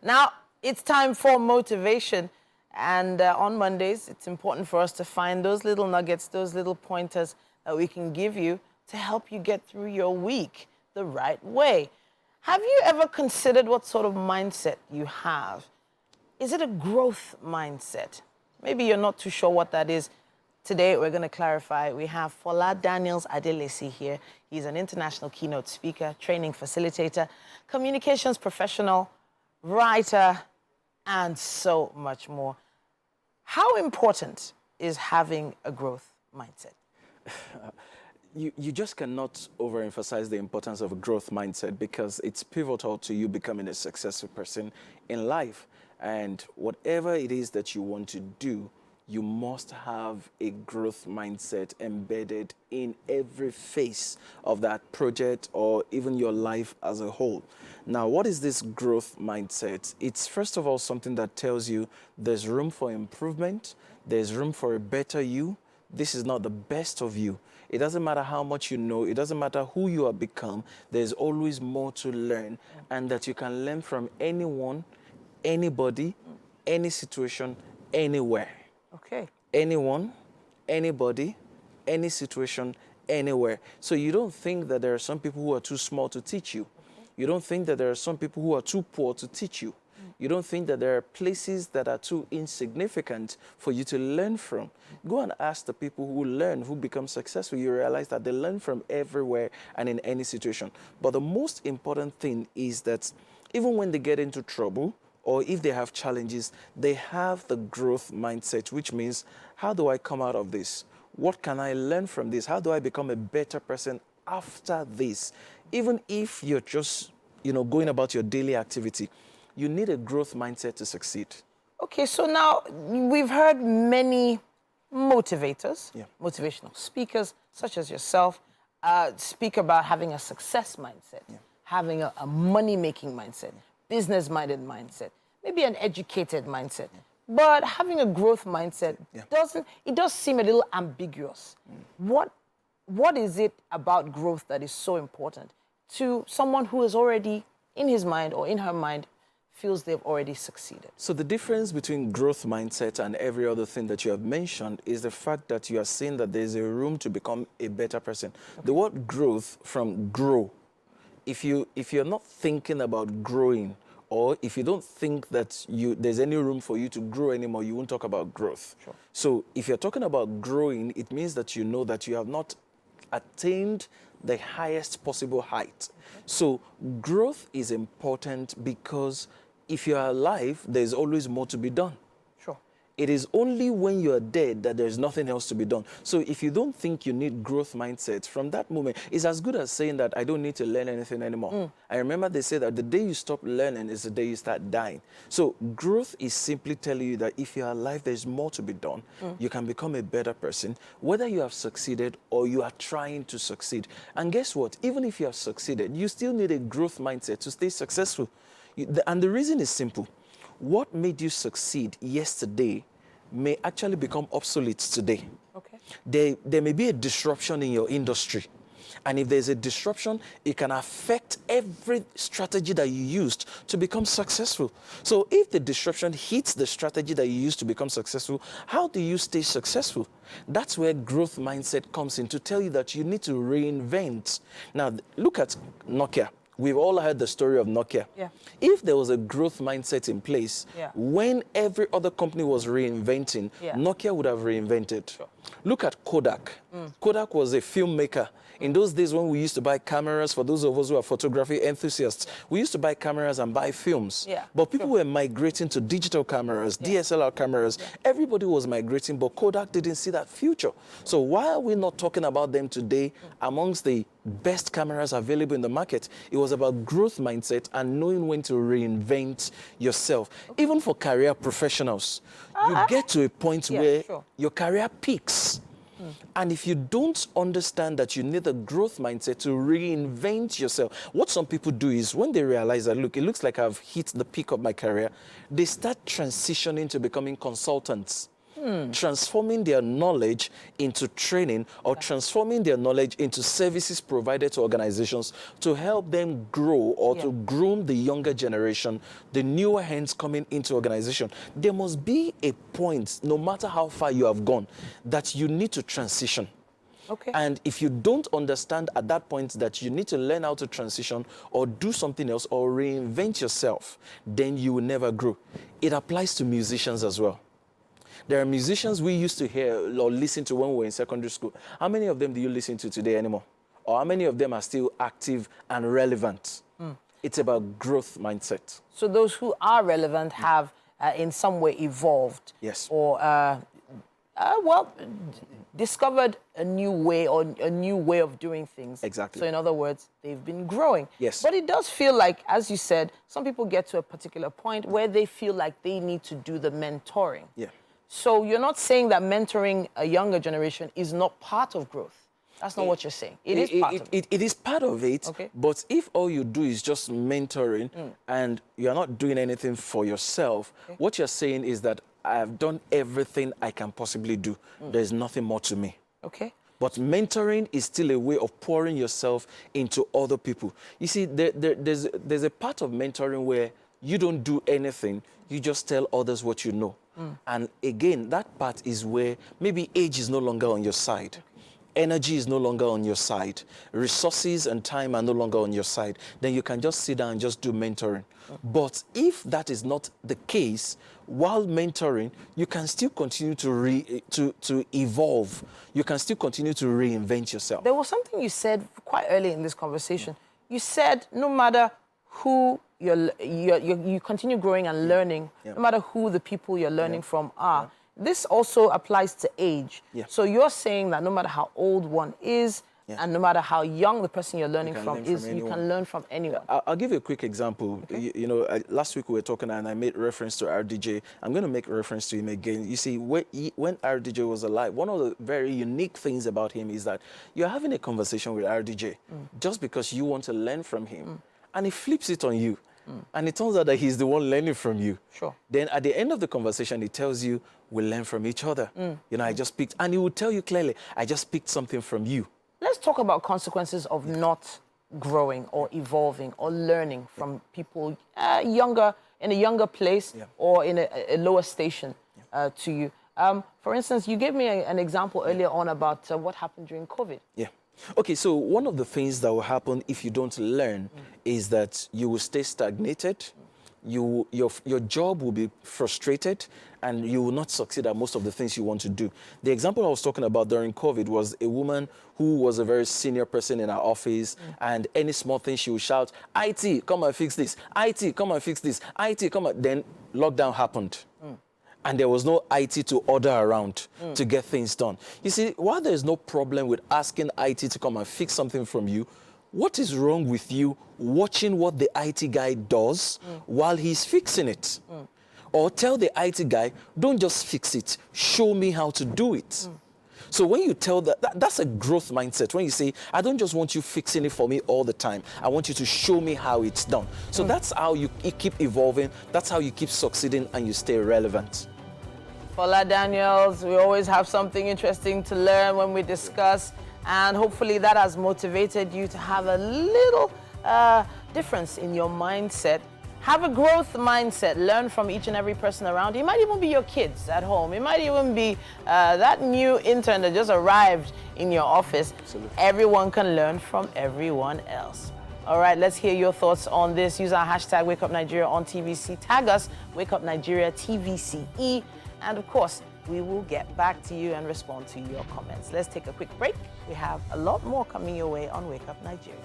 Now, it's time for motivation. And on Mondays, it's important for us to find those little nuggets, those little pointers that we can give you to help you get through your week the right way. Have you ever considered what sort of mindset you have? Is it a growth mindset? Maybe you're not too sure what that is. Today, we're going to clarify. We have Fola Daniel Adelesi here. He's an international keynote speaker, training facilitator, communications professional, writer, and so much more. How important is having a growth mindset? You just cannot overemphasize the importance of a growth mindset because it's pivotal to you becoming a successful person in life. And whatever it is that you want to do, you must have a growth mindset embedded in every phase of that project or even your life as a whole. Now, what is this growth mindset? It's first of all something that tells you there's room for improvement, there's room for a better you. This is not the best of you. It doesn't matter how much you know, it doesn't matter who you have become, there's always more to learn, and that you can learn from anyone, anybody, any situation, anywhere. Okay. Anyone, anybody, any situation, anywhere. So you don't think that there are some people who are too small to teach you. Okay. You don't think that there are some people who are too poor to teach you. You don't think that there are places that are too insignificant for you to learn from. Go and ask the people who learn, who become successful. You realize that they learn from everywhere and in any situation. But the most important thing is that even when they get into trouble, or if they have challenges, they have the growth mindset, which means, how do I come out of this? What can I learn from this? How do I become a better person after this? Even if you're just, going about your daily activity, you need a growth mindset to succeed. Okay, so now we've heard many motivators, motivational speakers, such as yourself, speak about having a success mindset, having a money-making mindset, business-minded mindset, maybe an educated mindset. But having a growth mindset does seem a little ambiguous. What is it about growth that is so important to someone who is already in his mind or in her mind feels they've already succeeded? So the difference between growth mindset and every other thing that you have mentioned is the fact that you are saying that there's a room to become a better person. Okay. The word growth from grow, if you're not thinking about growing, or if you don't think that there's any room for you to grow anymore, you won't talk about growth. Sure. So if you're talking about growing, it means that you know that you have not attained the highest possible height. Okay. So growth is important because if you're alive, there's always more to be done. Sure. It is only when you're dead that there's nothing else to be done. So if you don't think you need growth mindset, from that moment, it's as good as saying that I don't need to learn anything anymore. I remember they say that the day you stop learning is the day you start dying. So growth is simply telling you that if you're alive, there's more to be done. You can become a better person, whether you have succeeded or you are trying to succeed. And guess what? Even if you have succeeded, you still need a growth mindset to stay successful. And the reason is simple. What made you succeed yesterday may actually become obsolete today. Okay. There may be a disruption in your industry. And if there's a disruption, it can affect every strategy that you used to become successful. So if the disruption hits the strategy that you used to become successful, how do you stay successful? That's where growth mindset comes in, to tell you that you need to reinvent. Now, look at Nokia. We've all heard the story of Nokia. Yeah. If there was a growth mindset in place, when every other company was reinventing, Nokia would have reinvented. Sure. Look at Kodak. Kodak was a filmmaker. In those days when we used to buy cameras, for those of us who are photography enthusiasts, we used to buy cameras and buy films. But people were migrating to digital cameras, DSLR cameras. Everybody was migrating, but Kodak didn't see that future. So why are we not talking about them today amongst the best cameras available in the market? It was about growth mindset and knowing when to reinvent yourself. Even for career professionals, you get to a point where your career peaks. And if you don't understand that you need a growth mindset to reinvent yourself, what some people do is when they realize that, look, it looks like I've hit the peak of my career, they start transitioning to becoming consultants. transforming their knowledge into training, or transforming their knowledge into services provided to organizations to help them grow, or to groom the younger generation, the newer hands coming into organization. There must be a point, no matter how far you have gone, that you need to transition. Okay. And if you don't understand at that point that you need to learn how to transition or do something else or reinvent yourself, then you will never grow. It applies to musicians as well. There are musicians we used to hear or listen to when we were in secondary school. How many of them do you listen to today anymore? Or how many of them are still active and relevant? It's about growth mindset. So those who are relevant have in some way evolved. Yes. Or discovered a new way, or a new way of doing things. Exactly. So in other words, they've been growing. Yes. But it does feel like, as you said, some people get to a particular point where they feel like they need to do the mentoring. Yeah. So you're not saying that mentoring a younger generation is not part of growth. That's not what you're saying. It is part of it. It is part of it, Okay. But if all you do is just mentoring and you're not doing anything for yourself, what you're saying is that I've done everything I can possibly do. There's nothing more to me. Okay. But mentoring is still a way of pouring yourself into other people. You see, there's a part of mentoring where you don't do anything, you just tell others what you know. And again, that part is where maybe age is no longer on your side. Energy is no longer on your side. Resources and time are no longer on your side. Then you can just sit down and just do mentoring. But if that is not the case, while mentoring, you can still continue to evolve. You can still continue to reinvent yourself. There was something you said quite early in this conversation. You said no matter who you continue growing and learning, no matter who the people you're learning from are. This also applies to age. So you're saying that no matter how old one is, and no matter how young the person you're learning from is, you can learn from anyone. I'll give you a quick example. Okay. You know, last week we were talking and I made reference to RDJ. I'm going to make reference to him again. You see, when RDJ was alive, one of the very unique things about him is that you're having a conversation with RDJ just because you want to learn from him. And he flips it on you. And it turns out that he's the one learning from you. Sure. Then at the end of the conversation, he tells you, we'll learn from each other. You know, I just picked, and he will tell you clearly, I just picked something from you. Let's talk about consequences of not growing or evolving or learning from people younger, in a younger place or in a lower station to you. For instance, you gave me an example earlier on about what happened during COVID. Yeah. Okay, so one of the things that will happen if you don't learn is that you will stay stagnated, your job will be frustrated, and you will not succeed at most of the things you want to do. The example I was talking about during COVID was a woman who was a very senior person in our office, and any small thing she would shout, IT, come and fix this, IT, come and fix this, IT, come and... Then lockdown happened. And there was no IT to order around to get things done. You see, while there's no problem with asking IT to come and fix something from you, what is wrong with you watching what the IT guy does while he's fixing it? Or tell the IT guy, don't just fix it, show me how to do it. So when you tell that's a growth mindset. When you say, I don't just want you fixing it for me all the time. I want you to show me how it's done. So that's how you keep evolving. That's how you keep succeeding and you stay relevant. Fola Daniels, we always have something interesting to learn when we discuss, and hopefully that has motivated you to have a little difference in your mindset. Have a growth mindset. Learn from each and every person around you. It might even be your kids at home. It might even be that new intern that just arrived in your office. Absolutely. Everyone can learn from everyone else. All right, let's hear your thoughts on this. Use our hashtag #WakeUpNigeria on TVC. Tag us, WakeUpNigeria TVCE. And of course, we will get back to you and respond to your comments. Let's take a quick break. We have a lot more coming your way on Wake Up Nigeria.